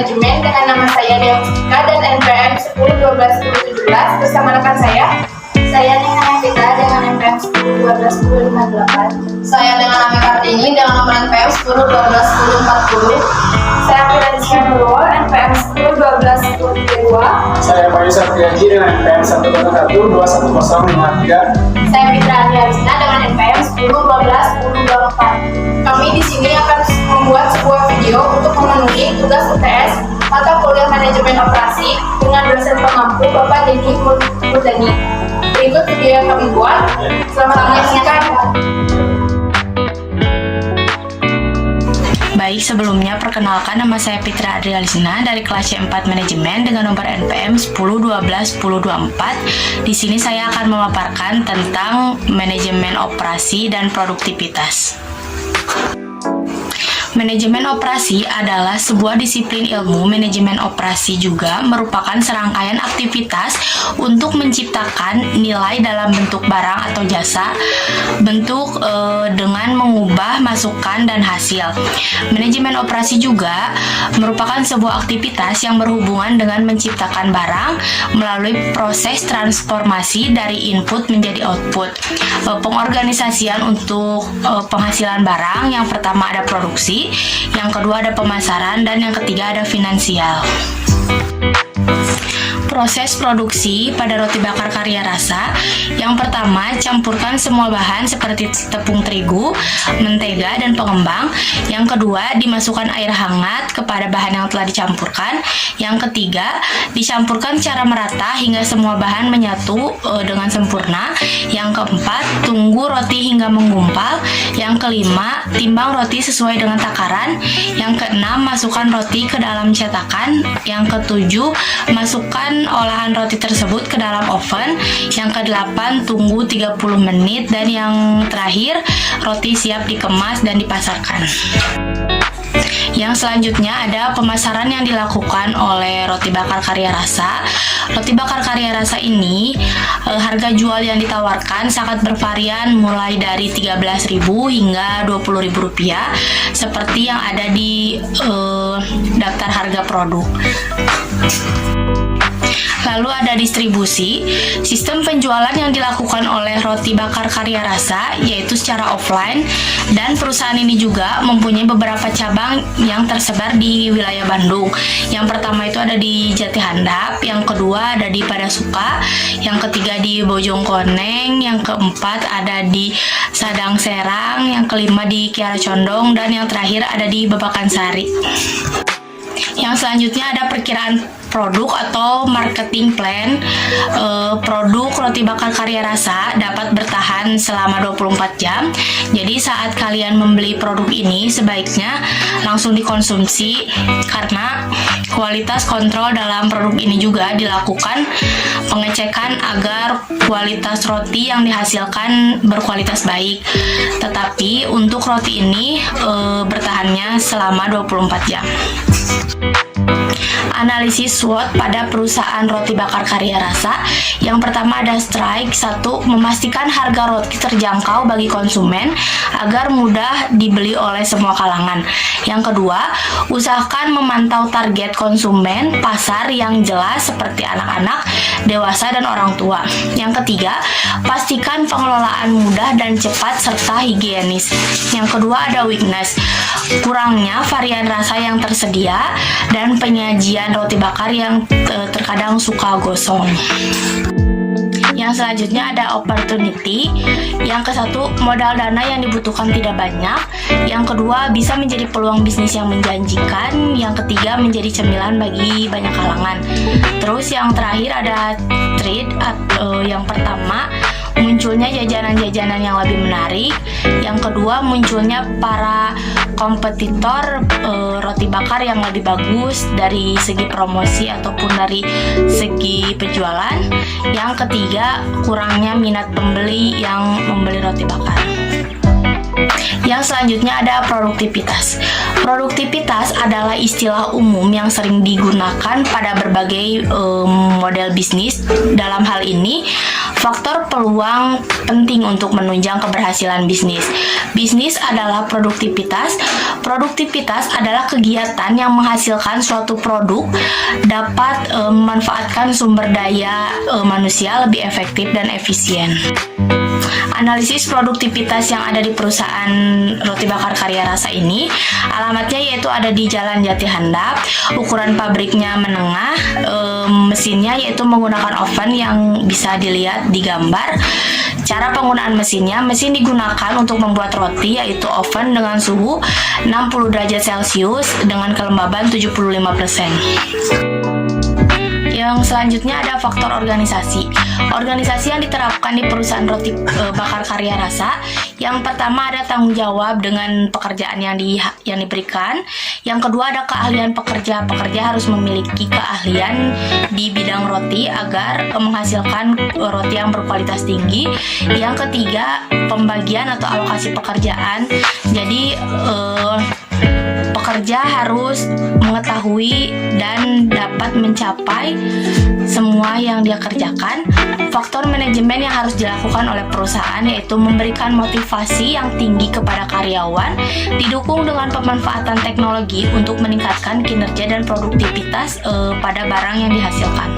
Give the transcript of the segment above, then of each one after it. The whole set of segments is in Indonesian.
Manajemen dengan nama saya Deustika dan NPM 10121017 bersama rekan saya. Saya dengan Evita dengan NPM 10121058. Saya dengan Ami Kartini dengan nomor NPM 10121040. Saya Firanska Nurul, NPM 10121032. Saya Bayu Satriaji dengan NPM 111211053. Saya Fitra Andi dengan NPM 10121024. Kami di sini akan membuat sebuah video untuk memenuhi tugas UTS mata kuliah Manajemen Operasi dengan dosen pengampu Bapak Denny Murdani. Berikut video yang kami buat. Selamat menyaksikan. Baik, sebelumnya perkenalkan nama saya Fitra Adrialisna dari kelas C4 Manajemen dengan nomor NPM 10121024. Di sini saya akan memaparkan tentang manajemen operasi dan produktivitas. Manajemen operasi adalah sebuah disiplin ilmu. Manajemen operasi juga merupakan serangkaian aktivitas untuk menciptakan nilai dalam bentuk barang atau jasa, bentuk dengan mengubah masukan dan hasil. Manajemen operasi juga merupakan sebuah aktivitas yang berhubungan dengan menciptakan barang melalui proses transformasi dari input menjadi output. Pengorganisasian untuk penghasilan barang, yang pertama ada produksi, yang kedua ada pemasaran, dan yang ketiga ada finansial. Proses produksi pada roti bakar karya rasa. Yang pertama, campurkan semua bahan seperti tepung terigu, mentega, dan pengembang. Yang kedua, dimasukkan air hangat kepada bahan yang telah dicampurkan. Yang ketiga, dicampurkan secara merata hingga semua bahan menyatu dengan sempurna. Yang keempat, tunggu roti hingga menggumpal. Yang kelima, timbang roti sesuai dengan takaran. Yang keenam, masukkan roti ke dalam cetakan. Yang ketujuh, masukkan olahan roti tersebut ke dalam oven. Yang kedelapan, tunggu 30 menit. Dan yang terakhir, roti siap dikemas dan dipasarkan. Yang selanjutnya ada pemasaran yang dilakukan oleh roti bakar karya rasa. Roti bakar karya rasa ini harga jual yang ditawarkan sangat bervarian mulai dari 13.000 hingga 20.000 rupiah seperti yang ada di daftar harga produk. Lalu ada distribusi. Sistem penjualan yang dilakukan oleh roti bakar karya rasa yaitu secara offline, dan perusahaan ini juga mempunyai beberapa cabang yang tersebar di wilayah Bandung. Yang pertama itu ada di Jati Handap, yang kedua ada di Padasuka, yang ketiga di Bojongkoneng, yang keempat ada di Sadang Serang, yang kelima di Kiara Condong, dan yang terakhir ada di Babakan Sari. Yang selanjutnya ada perkiraan produk atau marketing plan. Produk roti bakar karya rasa dapat bertahan selama 24 jam. Jadi saat kalian membeli produk ini sebaiknya langsung dikonsumsi, karena kualitas kontrol dalam produk ini juga dilakukan pengecekan agar kualitas roti yang dihasilkan berkualitas baik. Tetapi untuk roti ini bertahannya selama 24 jam. Analisis SWOT pada perusahaan roti bakar karya rasa. Yang pertama ada strike. 1. Memastikan harga roti terjangkau bagi konsumen agar mudah dibeli oleh semua kalangan. Yang kedua, usahakan memantau target konsumen pasar yang jelas seperti anak-anak, dewasa, dan orang tua. Yang ketiga, pastikan pengelolaan mudah dan cepat serta higienis. Yang kedua ada weakness. Kurangnya varian rasa yang tersedia dan penyajian roti bakar yang terkadang suka gosong. Yang selanjutnya ada opportunity. Yang kesatu, modal dana yang dibutuhkan tidak banyak. Yang kedua, bisa menjadi peluang bisnis yang menjanjikan. Yang ketiga, menjadi cemilan bagi banyak kalangan. Terus yang terakhir ada trade. Yang pertama, munculnya jajanan-jajanan yang lebih menarik. Yang kedua, munculnya para kompetitor roti bakar yang lebih bagus dari segi promosi ataupun dari segi penjualan. Yang ketiga, kurangnya minat pembeli yang membeli roti bakar. Yang selanjutnya ada produktivitas. Produktivitas adalah istilah umum yang sering digunakan pada berbagai model bisnis. Dalam hal ini, Faktor peluang penting untuk menunjang keberhasilan bisnis. Bisnis adalah produktivitas. Produktivitas adalah kegiatan yang menghasilkan suatu produk dapat memanfaatkan sumber daya manusia lebih efektif dan efisien. Analisis produktivitas yang ada di perusahaan Roti Bakar Karya Rasa ini, alamatnya yaitu ada di Jalan Jati Handap, ukuran pabriknya menengah, mesinnya yaitu menggunakan oven yang bisa dilihat di gambar. Cara penggunaan mesinnya, mesin digunakan untuk membuat roti yaitu oven dengan suhu 60 derajat Celcius dengan kelembaban 75%. Yang selanjutnya ada faktor organisasi. Organisasi yang diterapkan di perusahaan Roti Bakar Karya Rasa. Yang pertama ada tanggung jawab dengan pekerjaan yang diberikan. Yang kedua ada keahlian pekerja. Pekerja harus memiliki keahlian di bidang roti agar menghasilkan roti yang berkualitas tinggi. Yang ketiga pembagian atau alokasi pekerjaan. Jadi pekerja harus mengetahui dan dapat mencapai semua yang dia kerjakan. Faktor manajemen yang harus dilakukan oleh perusahaan yaitu memberikan motivasi yang tinggi kepada karyawan, didukung dengan pemanfaatan teknologi untuk meningkatkan kinerja dan produktivitas pada barang yang dihasilkan.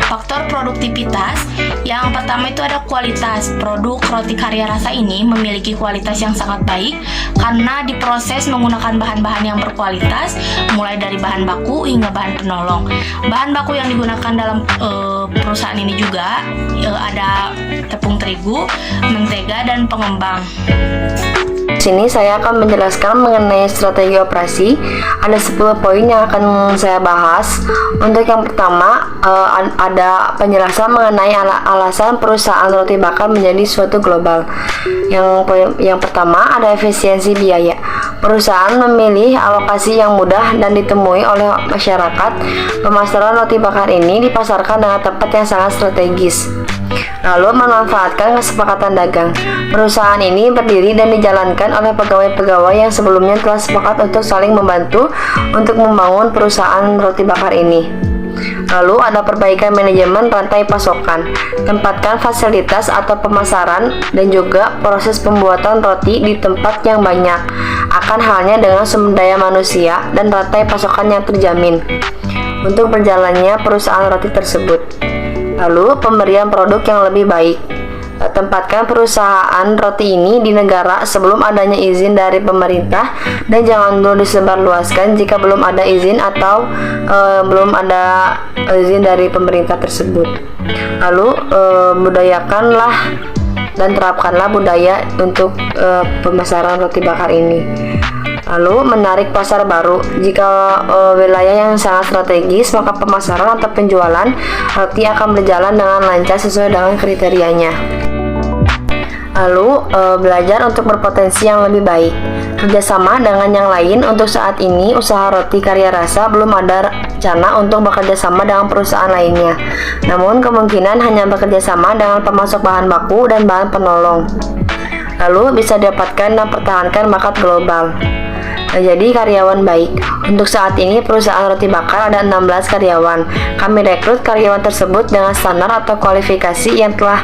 Faktor produktivitas yang pertama itu ada kualitas. Produk Roti Karya Rasa ini memiliki kualitas yang sangat baik karena diproses menggunakan bahan-bahan yang berkualitas, mulai dari bahan baku hingga bahan penolong. Bahan baku yang digunakan dalam perusahaan ini juga ada tepung terigu, mentega, dan pengembang. Di sini saya akan menjelaskan mengenai strategi operasi. Ada 10 poin yang akan saya bahas. Untuk yang pertama, ada penjelasan mengenai alasan perusahaan roti bakar menjadi suatu global. Yang pertama ada efisiensi biaya. Perusahaan memilih alokasi yang mudah dan ditemui oleh masyarakat. Pemasaran roti bakar ini dipasarkan dengan tempat yang sangat strategis. Lalu memanfaatkan kesepakatan dagang. Perusahaan ini berdiri dan dijalankan oleh pegawai-pegawai yang sebelumnya telah sepakat untuk saling membantu untuk membangun perusahaan roti bakar ini. Lalu ada perbaikan manajemen rantai pasokan. Tempatkan fasilitas atau pemasaran dan juga proses pembuatan roti di tempat yang banyak. Akan halnya dengan sumber daya manusia dan rantai pasokan yang terjamin untuk berjalannya perusahaan roti tersebut. Lalu pemberian produk yang lebih baik. Tempatkan perusahaan roti ini di negara sebelum adanya izin dari pemerintah dan jangan dulu disebarluaskan jika belum ada izin atau belum ada izin dari pemerintah tersebut. Lalu budayakanlah dan terapkanlah budaya untuk pemasaran roti bakar ini. Lalu menarik pasar baru. Jika wilayah yang sangat strategis, maka pemasaran atau penjualan roti akan berjalan dengan lancar sesuai dengan kriterianya. Lalu belajar untuk berpotensi yang lebih baik. Kerjasama dengan yang lain. Untuk saat ini usaha Roti Karya Rasa belum ada rencana untuk bekerja sama dengan perusahaan lainnya. Namun kemungkinan hanya bekerja sama dengan pemasok bahan baku dan bahan penolong. Lalu bisa didapatkan dan pertahankan bakat global. Jadi karyawan baik. Untuk saat ini perusahaan roti bakar ada 16 karyawan. Kami rekrut karyawan tersebut dengan standar atau kualifikasi yang telah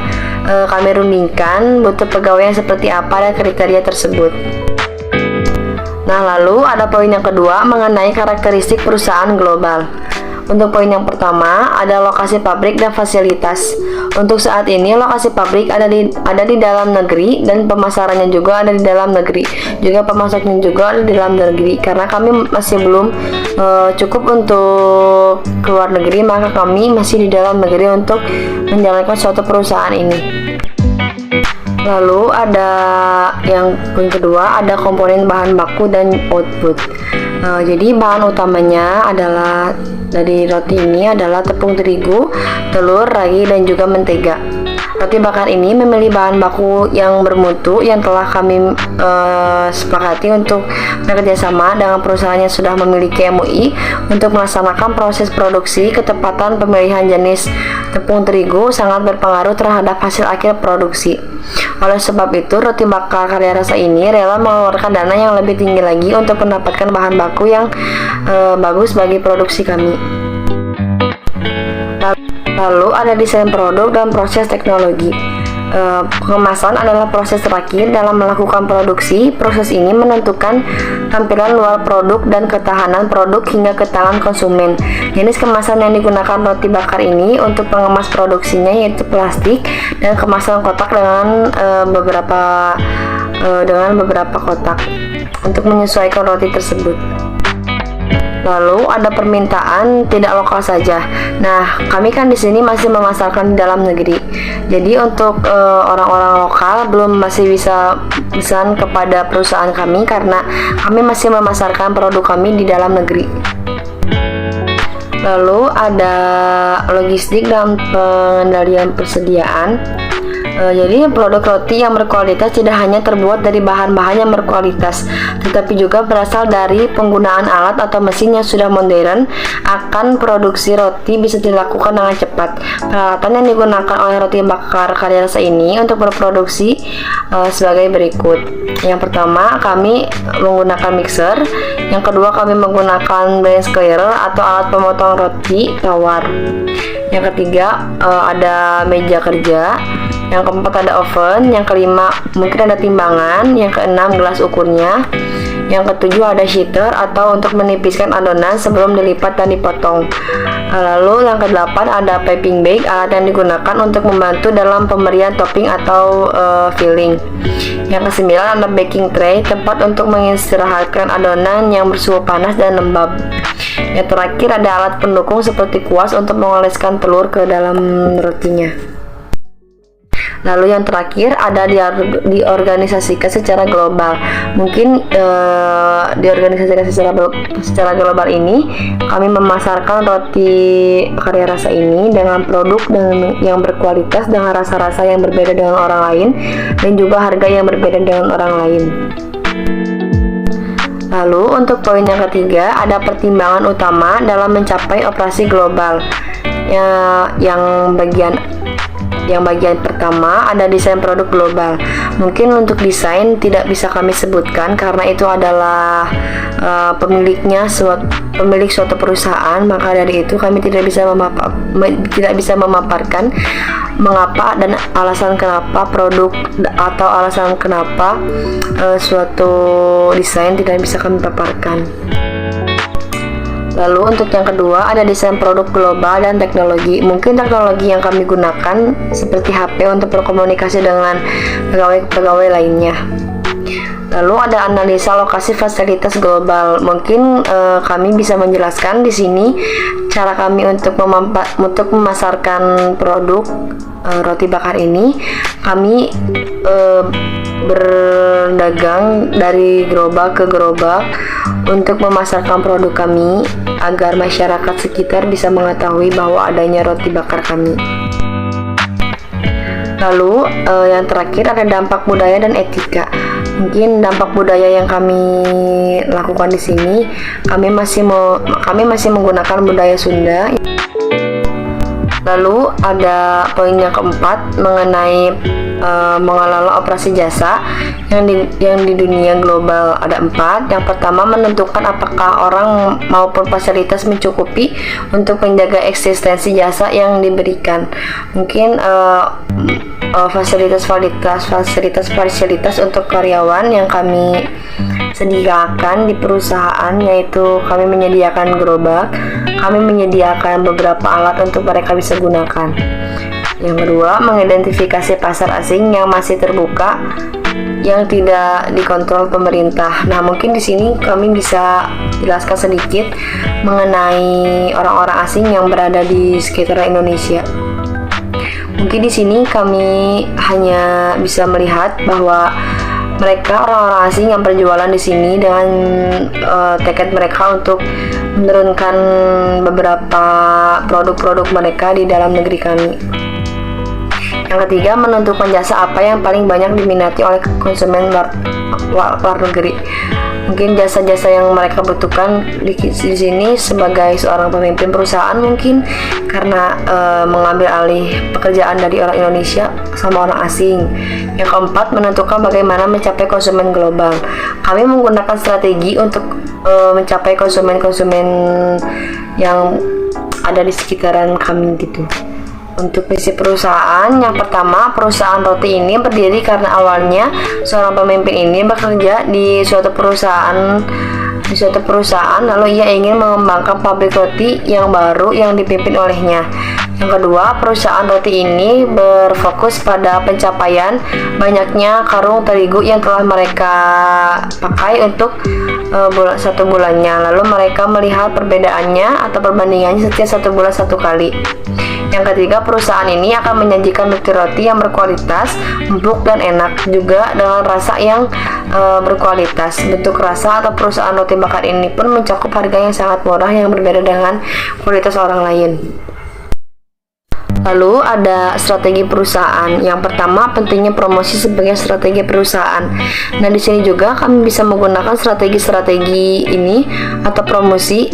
kami rundingkan. Butuh pegawai yang seperti apa dan kriteria tersebut. Nah, lalu ada poin yang kedua mengenai karakteristik perusahaan global. Untuk poin yang pertama ada lokasi pabrik dan fasilitas. Untuk saat ini lokasi pabrik ada di dalam negeri dan pemasarannya juga ada di dalam negeri. Juga pemasoknya juga ada di dalam negeri. Karena kami masih belum cukup untuk keluar negeri, maka kami masih di dalam negeri untuk menjalankan suatu perusahaan ini. Lalu ada yang poin kedua ada komponen bahan baku dan output. Jadi bahan utamanya adalah dari roti ini adalah tepung terigu, telur, ragi, dan juga mentega. Roti bakar ini memilih bahan baku yang bermutu yang telah kami sepakati untuk bekerjasama dengan perusahaan yang sudah memiliki MUI untuk melaksanakan proses produksi. Ketepatan pemilihan jenis tepung terigu sangat berpengaruh terhadap hasil akhir produksi. Oleh sebab itu, Roti Bakar Karya Rasa ini rela mengeluarkan dana yang lebih tinggi lagi untuk mendapatkan bahan baku yang bagus bagi produksi kami. Lalu ada desain produk dan proses teknologi. Pengemasan adalah proses terakhir dalam melakukan produksi. Proses ini menentukan tampilan luar produk dan ketahanan produk hingga ke tangan konsumen. Jenis kemasan yang digunakan roti bakar ini untuk pengemas produksinya yaitu plastik dan kemasan kotak dengan beberapa kotak untuk menyesuaikan roti tersebut. Lalu ada permintaan tidak lokal saja. Nah, kami kan di sini masih memasarkan di dalam negeri. Jadi untuk orang-orang lokal masih bisa pesan kepada perusahaan kami karena kami masih memasarkan produk kami di dalam negeri. Lalu ada logistik dan pengendalian persediaan. Jadi produk roti yang berkualitas tidak hanya terbuat dari bahan-bahan yang berkualitas, tetapi juga berasal dari penggunaan alat atau mesin yang sudah modern. Akan produksi roti bisa dilakukan dengan cepat. Peralatan yang digunakan oleh roti bakar karya rasa ini untuk berproduksi sebagai berikut. Yang pertama, kami menggunakan mixer. Yang kedua, kami menggunakan blend squarer atau alat pemotong roti tawar. Yang ketiga, ada meja kerja. Yang keempat ada oven. Yang kelima mungkin ada timbangan. Yang keenam gelas ukurnya. Yang ketujuh ada sheeter atau untuk menipiskan adonan sebelum dilipat dan dipotong. Lalu yang kedelapan ada piping bag, alat yang digunakan untuk membantu dalam pemberian topping atau filling. Yang kesembilan ada baking tray, tempat untuk mengistirahatkan adonan yang bersuhu panas dan lembab. Yang terakhir ada alat pendukung seperti kuas untuk mengoleskan telur ke dalam rotinya. Lalu yang terakhir ada diorganisasikan secara global. Mungkin diorganisasikan secara global ini kami memasarkan roti karya rasa ini dengan produk yang berkualitas, dengan rasa-rasa yang berbeda dengan orang lain, dan juga harga yang berbeda dengan orang lain. Lalu untuk poin yang ketiga ada pertimbangan utama dalam mencapai operasi global. Yang bagian pertama ada desain produk global. Mungkin untuk desain tidak bisa kami sebutkan karena itu adalah pemilik suatu perusahaan, maka dari itu kami tidak bisa memaparkan mengapa dan alasan kenapa produk atau alasan kenapa suatu desain tidak bisa kami paparkan. Lalu untuk yang kedua ada desain produk global dan teknologi. Mungkin teknologi yang kami gunakan seperti HP untuk berkomunikasi dengan pegawai lainnya. Lalu ada analisa lokasi fasilitas global. Mungkin kami bisa menjelaskan di sini cara kami untuk memasarkan produk roti bakar ini. Kami berdagang dari gerobak ke gerobak untuk memasarkan produk kami agar masyarakat sekitar bisa mengetahui bahwa adanya roti bakar kami. Lalu yang terakhir ada dampak budaya dan etika. Mungkin dampak budaya yang kami lakukan di sini, kami masih menggunakan budaya Sunda. Lalu ada poin yang keempat mengenai mengelola operasi jasa yang di dunia global ada 4. Yang pertama, menentukan apakah orang maupun fasilitas mencukupi untuk menjaga eksistensi jasa yang diberikan. Mungkin fasilitas untuk karyawan yang kami sediakan di perusahaan, yaitu kami menyediakan gerobak, kami menyediakan beberapa alat untuk mereka bisa gunakan. Yang kedua, mengidentifikasi pasar asing yang masih terbuka yang tidak dikontrol pemerintah. Nah, mungkin di sini kami bisa jelaskan sedikit mengenai orang-orang asing yang berada di sekitar Indonesia. Mungkin di sini kami hanya bisa melihat bahwa mereka orang-orang asing yang berjualan di sini dengan tekad mereka untuk menurunkan beberapa produk-produk mereka di dalam negeri kami. Yang ketiga, menentukan jasa apa yang paling banyak diminati oleh konsumen luar negeri. Mungkin jasa-jasa yang mereka butuhkan di sini sebagai seorang pemimpin perusahaan, mungkin karena mengambil alih pekerjaan dari orang Indonesia sama orang asing. Yang keempat, menentukan bagaimana mencapai konsumen global. Kami menggunakan strategi untuk mencapai konsumen-konsumen yang ada di sekitaran kami gitu. Untuk visi perusahaan, yang pertama, perusahaan roti ini berdiri karena awalnya seorang pemimpin ini bekerja di suatu perusahaan lalu ia ingin mengembangkan pabrik roti yang baru yang dipimpin olehnya. Yang kedua, perusahaan roti ini berfokus pada pencapaian banyaknya karung terigu yang telah mereka pakai untuk satu bulannya. Lalu mereka melihat perbedaannya atau perbandingannya setiap 1 bulan 1 kali. Yang ketiga, perusahaan ini akan menyajikan roti-roti yang berkualitas, empuk dan enak, juga dengan rasa yang berkualitas. Bentuk rasa atau perusahaan roti bakar ini pun mencakup harga yang sangat murah yang berbeda dengan kualitas orang lain. Lalu ada strategi perusahaan. Yang pertama, pentingnya promosi sebagai strategi perusahaan. Nah, di sini juga kami bisa menggunakan strategi-strategi ini atau promosi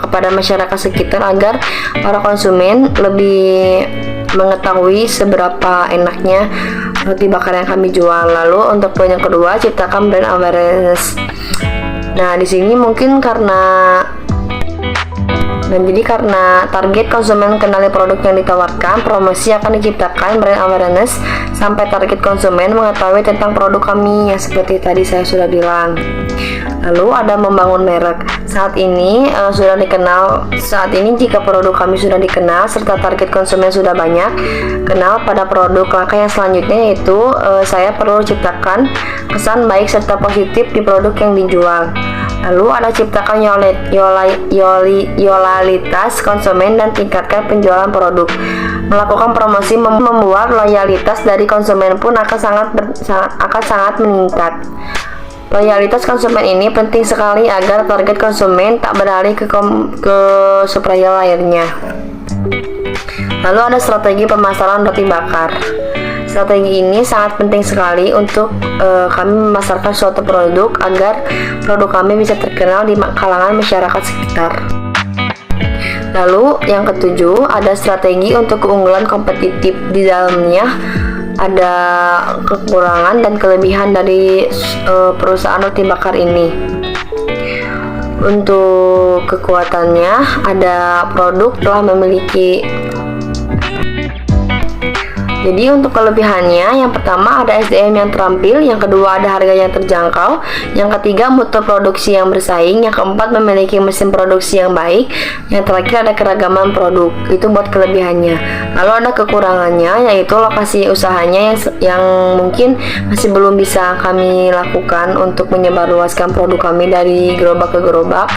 kepada masyarakat sekitar agar para konsumen lebih mengetahui seberapa enaknya roti bakar yang kami jual. Lalu untuk poin yang kedua, ciptakan brand awareness. Nah, di sini mungkin karena target konsumen kenali produk yang ditawarkan, promosi akan diciptakan brand awareness sampai target konsumen mengetahui tentang produk kami yang seperti tadi saya sudah bilang. Lalu ada membangun merek. Saat ini jika produk kami sudah dikenal serta target konsumen sudah banyak kenal pada produk, langkah yang selanjutnya yaitu saya perlu ciptakan kesan baik serta positif di produk yang dijual. Lalu ada ciptakan loyalitas konsumen dan tingkatkan penjualan produk. Melakukan promosi membuat loyalitas dari konsumen pun akan sangat meningkat. Loyalitas konsumen ini penting sekali agar target konsumen tak beralih ke supplier lainnya. Lalu ada strategi pemasaran roti bakar. Strategi ini sangat penting sekali untuk kami memasarkan suatu produk agar produk kami bisa terkenal di kalangan masyarakat sekitar. Lalu yang ketujuh, ada strategi untuk keunggulan kompetitif. Di dalamnya ada kekurangan dan kelebihan dari perusahaan roti bakar ini. Untuk kekuatannya, ada produk telah memiliki. Jadi untuk kelebihannya, yang pertama ada SDM yang terampil, yang kedua ada harga yang terjangkau, yang ketiga mutu produksi yang bersaing, yang keempat memiliki mesin produksi yang baik, yang terakhir ada keragaman produk. Itu buat kelebihannya. Lalu ada kekurangannya, yaitu lokasi usahanya yang mungkin masih belum bisa kami lakukan untuk menyebarluaskan produk kami dari gerobak ke gerobak.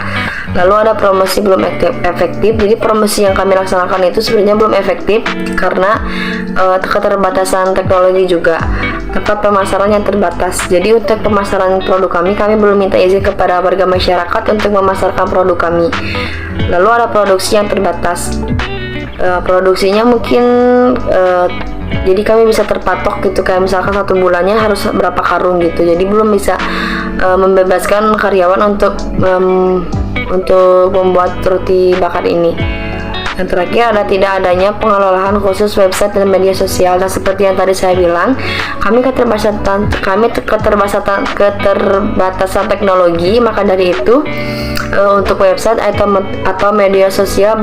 Lalu ada promosi belum efektif. Jadi promosi yang kami laksanakan itu sebenarnya belum efektif karena keterbatasan teknologi juga, tempat pemasaran yang terbatas. Jadi untuk pemasaran produk kami belum minta izin kepada warga masyarakat untuk memasarkan produk kami. Lalu ada produksi yang terbatas. Produksinya mungkin jadi kami bisa terpatok gitu, kayak misalkan 1 bulannya harus berapa karung gitu. Jadi belum bisa membebaskan karyawan untuk membuat roti bakar ini. Yang terakhir ada tidak adanya pengelolaan khusus website dan media sosial. Dan seperti yang tadi saya bilang, kami keterbatasan teknologi, maka dari itu untuk website atau media sosial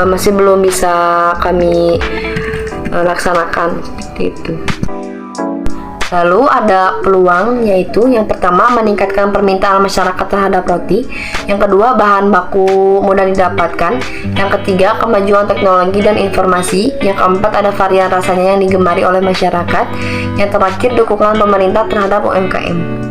masih belum bisa kami laksanakan seperti itu. Lalu ada peluang, yaitu yang pertama meningkatkan permintaan masyarakat terhadap roti, yang kedua bahan baku mudah didapatkan, yang ketiga kemajuan teknologi dan informasi, yang keempat ada varian rasanya yang digemari oleh masyarakat, yang terakhir dukungan pemerintah terhadap UMKM.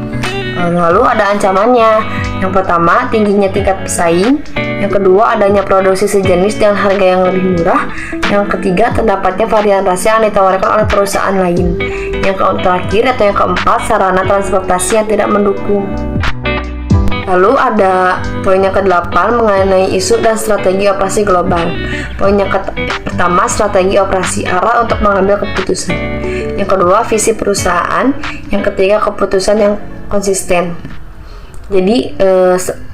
Lalu ada ancamannya, yang pertama tingginya tingkat pesaing, yang kedua adanya produksi sejenis dengan harga yang lebih murah, yang ketiga terdapatnya varian rasa yang ditawarkan oleh perusahaan lain, yang terakhir atau yang keempat sarana transportasi yang tidak mendukung. Lalu ada poin yang ke-8 mengenai isu dan strategi operasi global. Poin yang pertama, strategi operasi, arah untuk mengambil keputusan. Yang kedua, visi perusahaan. Yang ketiga, keputusan yang konsisten. Jadi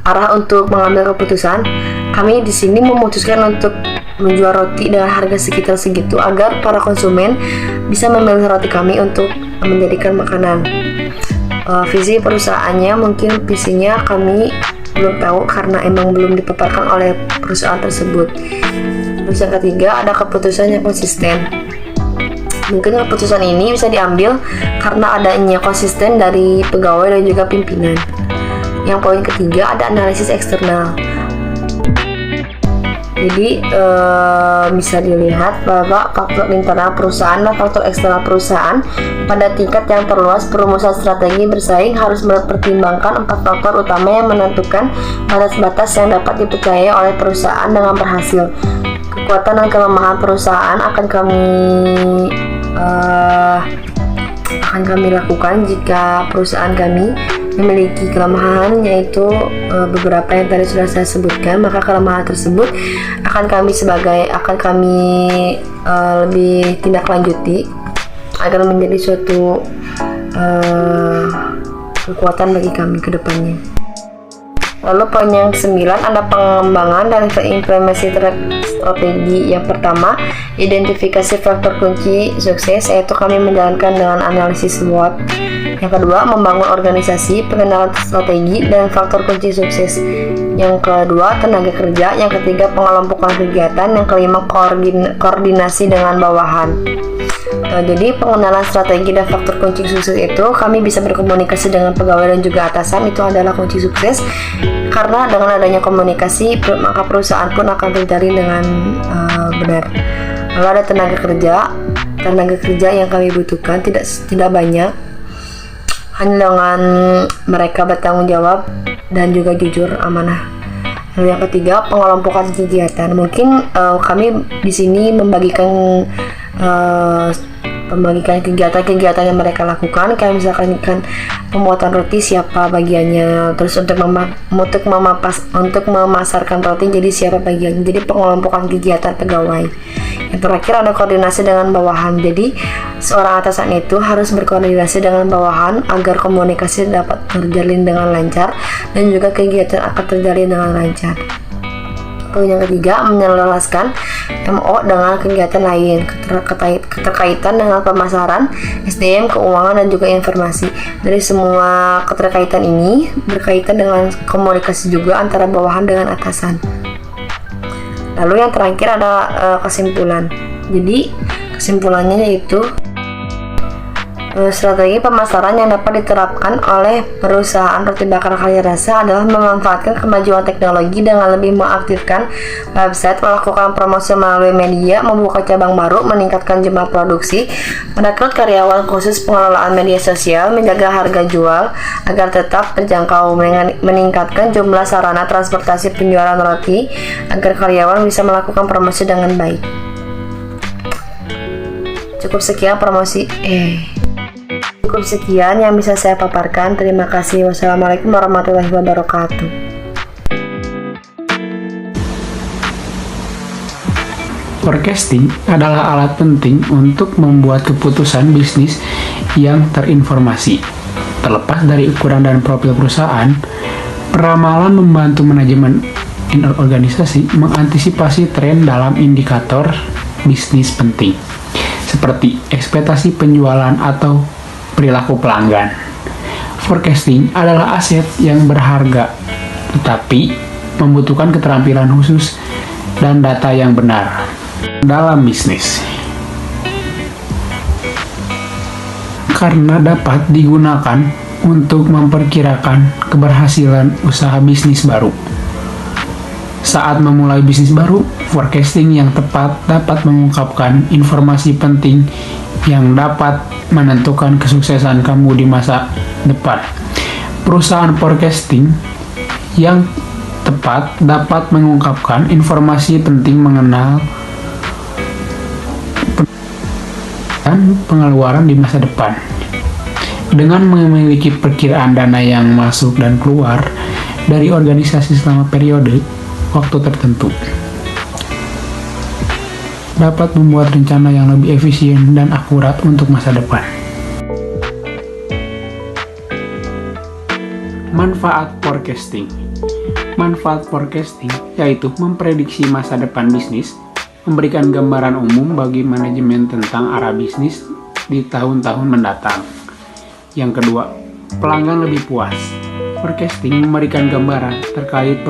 arah untuk mengambil keputusan, kami di sini memutuskan untuk menjual roti dengan harga sekitar segitu agar para konsumen bisa memilih roti kami untuk menjadikan makanan. Visi perusahaannya mungkin visinya kami belum tahu karena emang belum dipaparkan oleh perusahaan tersebut. Terus yang ketiga ada keputusan yang konsisten. Mungkin keputusan ini bisa diambil karena adanya konsisten dari pegawai dan juga pimpinan. Yang poin ketiga ada analisis eksternal. Jadi bisa dilihat bahwa faktor internal perusahaan dan faktor eksternal perusahaan pada tingkat yang terluas. Perumusan strategi bersaing harus mempertimbangkan 4 faktor utama yang menentukan batas-batas yang dapat dipercayai oleh perusahaan dengan berhasil. Kekuatan dan kelemahan perusahaan akan kami lakukan jika perusahaan kami memiliki kelemahan, yaitu beberapa yang tadi sudah saya sebutkan. Maka kelemahan tersebut akan kami lebih tindak lanjuti agar menjadi suatu kekuatan bagi kami ke depannya. Lalu poin yang 9 ada pengembangan dan implementasi strategi. Yang pertama, identifikasi faktor kunci sukses, yaitu kami menjalankan dengan analisis SWOT. Yang kedua, membangun organisasi, pengenalan strategi dan faktor kunci sukses. Yang kedua, tenaga kerja. Yang ketiga, pengelompokan kegiatan. Yang kelima, koordinasi dengan bawahan. Jadi pengenalan strategi dan faktor kunci sukses itu kami bisa berkomunikasi dengan pegawai dan juga atasan, itu adalah kunci sukses. Karena dengan adanya komunikasi maka perusahaan pun akan terjalin dengan benar. Lalu ada tenaga kerja yang kami butuhkan tidak banyak, hanya dengan mereka bertanggung jawab dan juga jujur, amanah. Lalu yang ketiga, pengelompokan kegiatan. Mungkin kami di sini membagikan kegiatan yang mereka lakukan, kayak misalkan pembuatan roti siapa bagiannya, terus untuk memasarkan roti jadi siapa bagiannya. Jadi pengelompokan kegiatan pegawai. Yang terakhir ada koordinasi dengan bawahan. Jadi seorang atasan itu harus berkoordinasi dengan bawahan agar komunikasi dapat terjalin dengan lancar dan juga kegiatan akan terjalin dengan lancar. Poin yang ketiga, menyelaraskan MO dengan kegiatan lain, keterkaitan dengan pemasaran, SDM, keuangan, dan juga informasi. Dari semua keterkaitan ini berkaitan dengan komunikasi juga antara bawahan dengan atasan. Lalu yang terakhir ada kesimpulan. Jadi kesimpulannya yaitu strategi pemasaran yang dapat diterapkan oleh perusahaan roti bakar Karya Rasa adalah memanfaatkan kemajuan teknologi dengan lebih mengaktifkan website, melakukan promosi melalui media, membuka cabang baru, meningkatkan jumlah produksi, merekrut karyawan khusus pengelolaan media sosial, menjaga harga jual agar tetap terjangkau, meningkatkan jumlah sarana transportasi penjualan roti agar karyawan bisa melakukan promosi dengan baik. Cukup sekian yang bisa saya paparkan. Terima kasih. Wassalamualaikum warahmatullahi wabarakatuh. Forecasting adalah alat penting untuk membuat keputusan bisnis yang terinformasi. Terlepas dari ukuran dan profil perusahaan, peramalan membantu manajemen organisasi mengantisipasi tren dalam indikator bisnis penting, seperti ekspektasi penjualan atau perilaku pelanggan. Forecasting adalah aset yang berharga, tetapi membutuhkan keterampilan khusus dan data yang benar dalam bisnis. Karena dapat digunakan untuk memperkirakan keberhasilan usaha bisnis baru. Saat memulai bisnis baru, forecasting yang tepat dapat mengungkapkan informasi penting yang dapat menentukan kesuksesan kamu di masa depan. Perusahaan forecasting yang tepat dapat mengungkapkan informasi penting mengenal dan pengeluaran di masa depan. Dengan memiliki perkiraan dana yang masuk dan keluar dari organisasi selama periode waktu tertentu, dapat membuat rencana yang lebih efisien dan akurat untuk masa depan. Manfaat forecasting. Manfaat forecasting yaitu memprediksi masa depan bisnis, memberikan gambaran umum bagi manajemen tentang arah bisnis di tahun-tahun mendatang. Yang kedua, pelanggan lebih puas. Forecasting memberikan gambaran terkait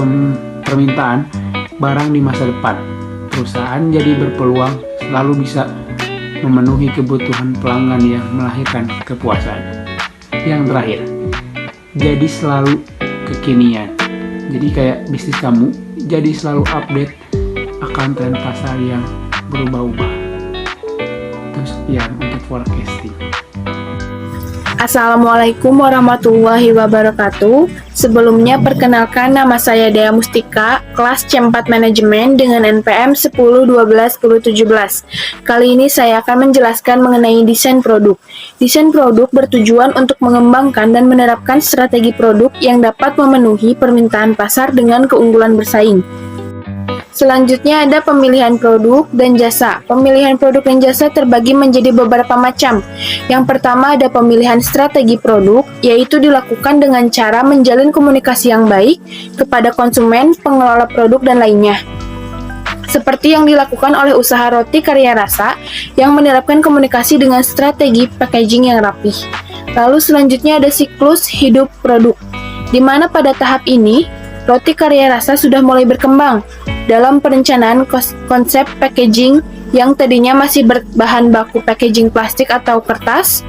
permintaan barang di masa depan. perusahaan jadi berpeluang selalu bisa memenuhi kebutuhan pelanggan yang melahirkan kepuasan. Yang terakhir, jadi selalu kekinian. Jadi kayak bisnis kamu jadi selalu update akan tren pasar yang berubah-ubah. Terus yang untuk forecasting. Assalamualaikum warahmatullahi wabarakatuh. Sebelumnya perkenalkan, nama saya Dea Mustika, kelas C4 Manajemen dengan NPM 10 12 10 17. Kali ini saya akan menjelaskan mengenai desain produk. Desain produk bertujuan untuk mengembangkan dan menerapkan strategi produk yang dapat memenuhi permintaan pasar dengan keunggulan bersaing. Selanjutnya ada pemilihan produk dan jasa. Pemilihan produk dan jasa terbagi menjadi beberapa macam. Yang pertama ada pemilihan strategi produk, yaitu dilakukan dengan cara menjalin komunikasi yang baik kepada konsumen, pengelola produk, dan lainnya. Seperti yang dilakukan oleh usaha roti Karya Rasa yang menerapkan komunikasi dengan strategi packaging yang rapih. Lalu selanjutnya ada siklus hidup produk, di mana pada tahap ini roti Karya Rasa sudah mulai berkembang dalam perencanaan konsep packaging yang tadinya masih berbahan baku packaging plastik atau kertas,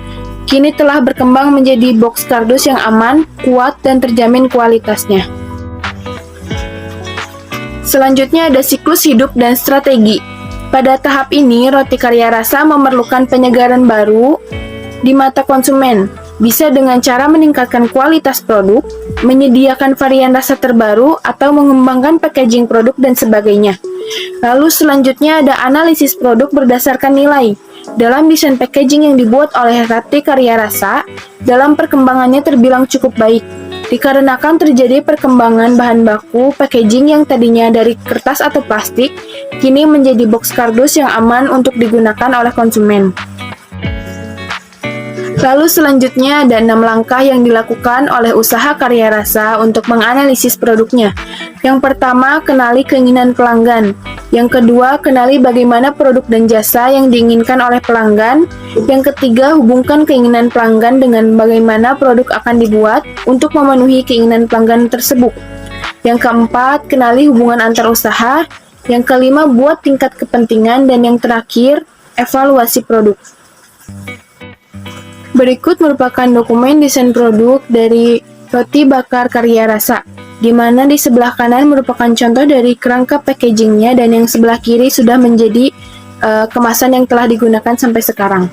kini telah berkembang menjadi box kardus yang aman, kuat, dan terjamin kualitasnya. Selanjutnya ada siklus hidup dan strategi. Pada tahap ini, roti Karya Rasa memerlukan penyegaran baru di mata konsumen, bisa dengan cara meningkatkan kualitas produk, menyediakan varian rasa terbaru, atau mengembangkan packaging produk dan sebagainya. Lalu selanjutnya ada analisis produk berdasarkan nilai. Dalam desain packaging yang dibuat oleh roti Karya Rasa, dalam perkembangannya terbilang cukup baik, dikarenakan terjadi perkembangan bahan baku packaging yang tadinya dari kertas atau plastik, kini menjadi box kardus yang aman untuk digunakan oleh konsumen. Lalu selanjutnya ada 6 langkah yang dilakukan oleh usaha Karya Rasa untuk menganalisis produknya. Yang pertama, kenali keinginan pelanggan. Yang kedua, kenali bagaimana produk dan jasa yang diinginkan oleh pelanggan. Yang ketiga, hubungkan keinginan pelanggan dengan bagaimana produk akan dibuat untuk memenuhi keinginan pelanggan tersebut. Yang keempat, kenali hubungan antar usaha. Yang kelima, buat tingkat kepentingan. Dan yang terakhir, evaluasi produk. Berikut merupakan dokumen desain produk dari roti bakar Karya Rasa, di mana di sebelah kanan merupakan contoh dari kerangka packagingnya dan yang sebelah kiri sudah menjadi kemasan yang telah digunakan sampai sekarang.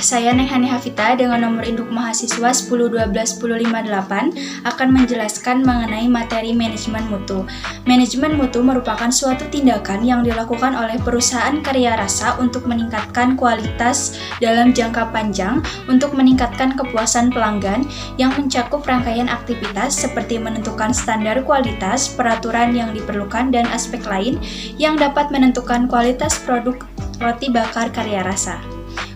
Saya Nehani Hafita dengan nomor induk mahasiswa 10121058 akan menjelaskan mengenai materi manajemen mutu. Manajemen mutu merupakan suatu tindakan yang dilakukan oleh perusahaan Karya Rasa untuk meningkatkan kualitas dalam jangka panjang untuk meningkatkan kepuasan pelanggan yang mencakup rangkaian aktivitas seperti menentukan standar kualitas, peraturan yang diperlukan, dan aspek lain yang dapat menentukan kualitas produk roti bakar Karya Rasa.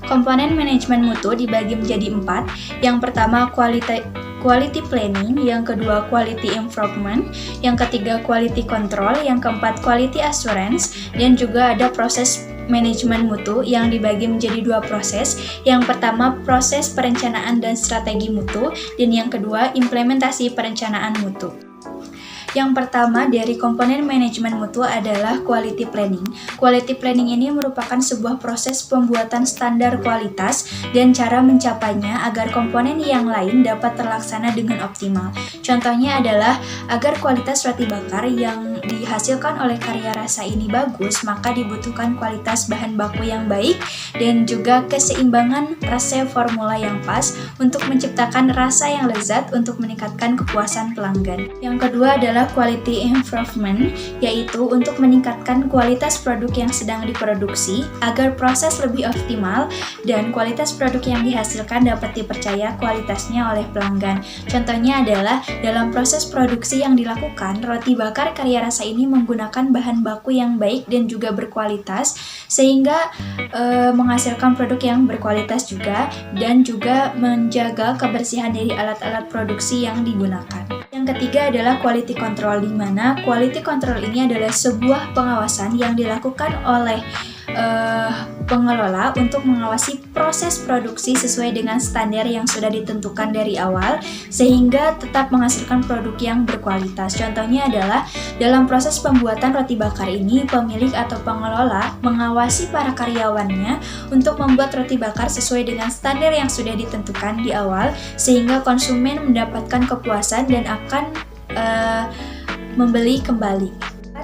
Komponen manajemen mutu dibagi menjadi 4. Yang pertama quality planning, yang kedua quality improvement, yang ketiga quality control, yang keempat quality assurance, dan juga ada proses manajemen mutu yang dibagi menjadi 2 proses. Yang pertama proses perencanaan dan strategi mutu, dan yang kedua implementasi perencanaan mutu. Yang pertama dari komponen manajemen mutu adalah quality planning. Quality planning ini merupakan sebuah proses pembuatan standar kualitas dan cara mencapainya agar komponen yang lain dapat terlaksana dengan optimal. Contohnya adalah agar kualitas roti bakar yang dihasilkan oleh Karya Rasa ini bagus, maka dibutuhkan kualitas bahan baku yang baik dan juga keseimbangan resep formula yang pas untuk menciptakan rasa yang lezat untuk meningkatkan kepuasan pelanggan. Yang kedua adalah quality improvement, yaitu untuk meningkatkan kualitas produk yang sedang diproduksi agar proses lebih optimal dan kualitas produk yang dihasilkan dapat dipercaya kualitasnya oleh pelanggan. Contohnya adalah dalam proses produksi yang dilakukan, roti bakar Karya Rasa ini menggunakan bahan baku yang baik dan juga berkualitas sehingga menghasilkan produk yang berkualitas juga dan juga menjaga kebersihan dari alat-alat produksi yang digunakan. Yang ketiga adalah quality control, di mana quality control ini adalah sebuah pengawasan yang dilakukan oleh pengelola untuk mengawasi proses produksi sesuai dengan standar yang sudah ditentukan dari awal sehingga tetap menghasilkan produk yang berkualitas. Contohnya adalah dalam proses pembuatan roti bakar ini, pemilik atau pengelola mengawasi para karyawannya untuk membuat roti bakar sesuai dengan standar yang sudah ditentukan di awal sehingga konsumen mendapatkan kepuasan dan akan membeli kembali,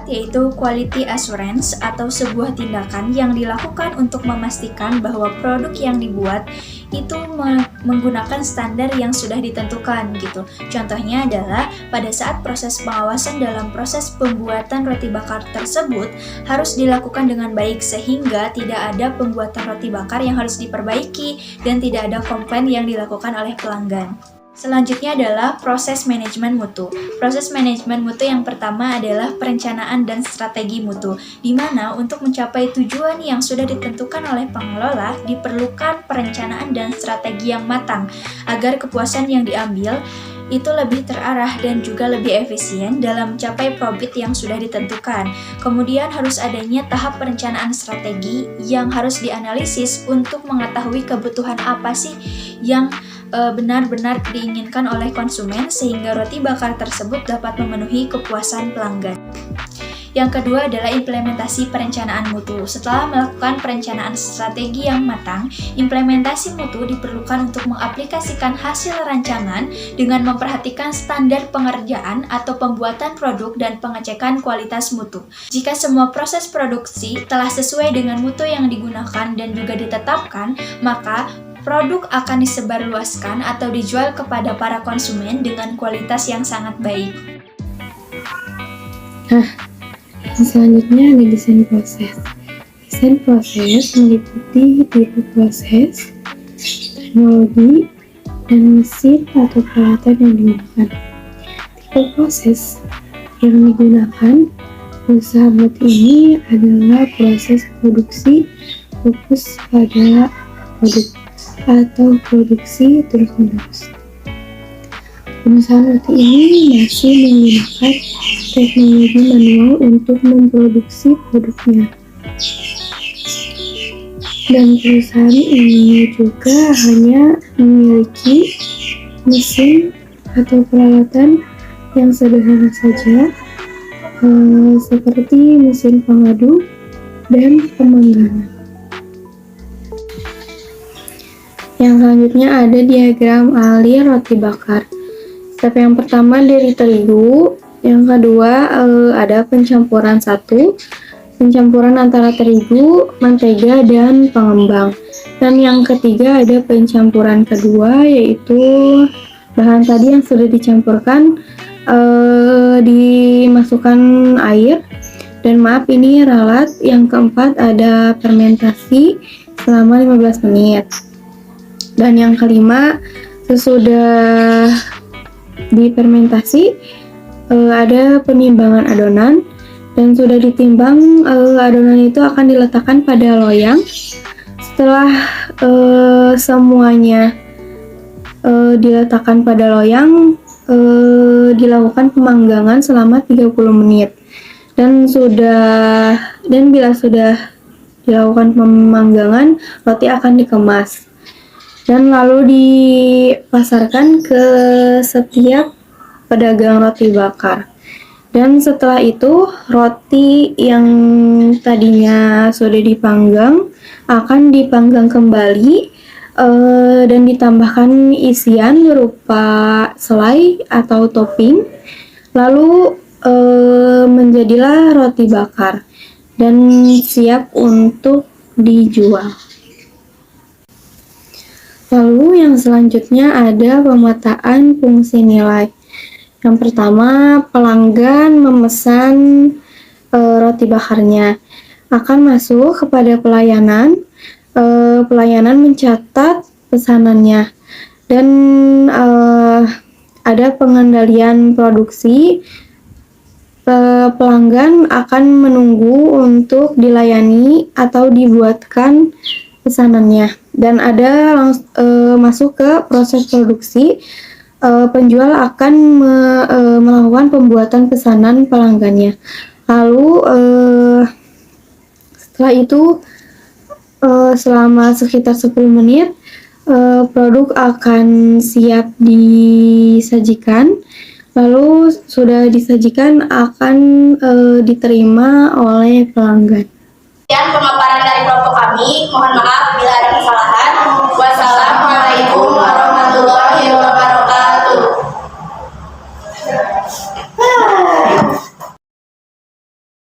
yaitu quality assurance atau sebuah tindakan yang dilakukan untuk memastikan bahwa produk yang dibuat itu menggunakan standar yang sudah ditentukan gitu. Contohnya adalah pada saat proses pengawasan dalam proses pembuatan roti bakar tersebut harus dilakukan dengan baik sehingga tidak ada pembuatan roti bakar yang harus diperbaiki dan tidak ada komplain yang dilakukan oleh pelanggan. Selanjutnya adalah proses manajemen mutu. Proses manajemen mutu yang pertama adalah perencanaan dan strategi mutu, di mana untuk mencapai tujuan yang sudah ditentukan oleh pengelola diperlukan perencanaan dan strategi yang matang agar kepuasan yang diambil itu lebih terarah dan juga lebih efisien dalam mencapai profit yang sudah ditentukan. Kemudian harus adanya tahap perencanaan strategi yang harus dianalisis untuk mengetahui kebutuhan apa sih yang benar-benar diinginkan oleh konsumen sehingga roti bakar tersebut dapat memenuhi kepuasan pelanggan. Yang kedua adalah implementasi perencanaan mutu. Setelah melakukan perencanaan strategi yang matang, implementasi mutu diperlukan untuk mengaplikasikan hasil rancangan dengan memperhatikan standar pengerjaan atau pembuatan produk dan pengecekan kualitas mutu. Jika semua proses produksi telah sesuai dengan mutu yang digunakan dan juga ditetapkan, maka produk akan disebarluaskan atau dijual kepada para konsumen dengan kualitas yang sangat baik. Nah, yang selanjutnya ada desain proses. Desain proses meliputi tipe proses, teknologi, dan mesin atau peralatan yang digunakan. Tipe proses yang digunakan usaha roti ini adalah proses produksi fokus pada produk atau produksi terus-menerus. Perusahaan roti ini masih menggunakan teknologi manual untuk memproduksi produknya. Dan perusahaan ini juga hanya memiliki mesin atau peralatan yang sederhana saja, seperti mesin pengaduk dan pemanggangan. Yang selanjutnya ada diagram ahli roti bakar. Step yang pertama dari terigu, yang kedua ada pencampuran pencampuran antara terigu, mentega, dan pengembang. Dan yang ketiga ada pencampuran kedua, yaitu bahan tadi yang sudah dicampurkan dimasukkan air. Dan maaf, ini ralat. Yang keempat ada fermentasi selama 15 menit. Dan yang kelima, sesudah difermentasi ada penimbangan adonan, dan sudah ditimbang adonan itu akan diletakkan pada loyang. Setelah semuanya diletakkan pada loyang, dilakukan pemanggangan selama 30 menit. Dan bila sudah dilakukan pemanggangan, roti akan dikemas dan lalu dipasarkan ke setiap pedagang roti bakar. Dan setelah itu, roti yang tadinya sudah dipanggang akan dipanggang kembali dan ditambahkan isian berupa selai atau topping, lalu menjadilah roti bakar dan siap untuk dijual. Lalu yang selanjutnya ada pemetaan fungsi nilai. Yang pertama, pelanggan memesan roti bakarnya akan masuk kepada pelayanan. Pelayanan mencatat pesanannya dan ada pengendalian produksi. Pelanggan akan menunggu untuk dilayani atau dibuatkan pesanannya, dan ada masuk ke proses produksi. Penjual akan melakukan pembuatan pesanan pelanggannya. Lalu setelah itu selama sekitar 10 menit produk akan siap disajikan. Lalu sudah disajikan akan diterima oleh pelanggan. Sekian pemaparan dari kelompok kami. Mohon maaf bila ada kesalahan. Wassalamualaikum warahmatullahi wabarakatuh.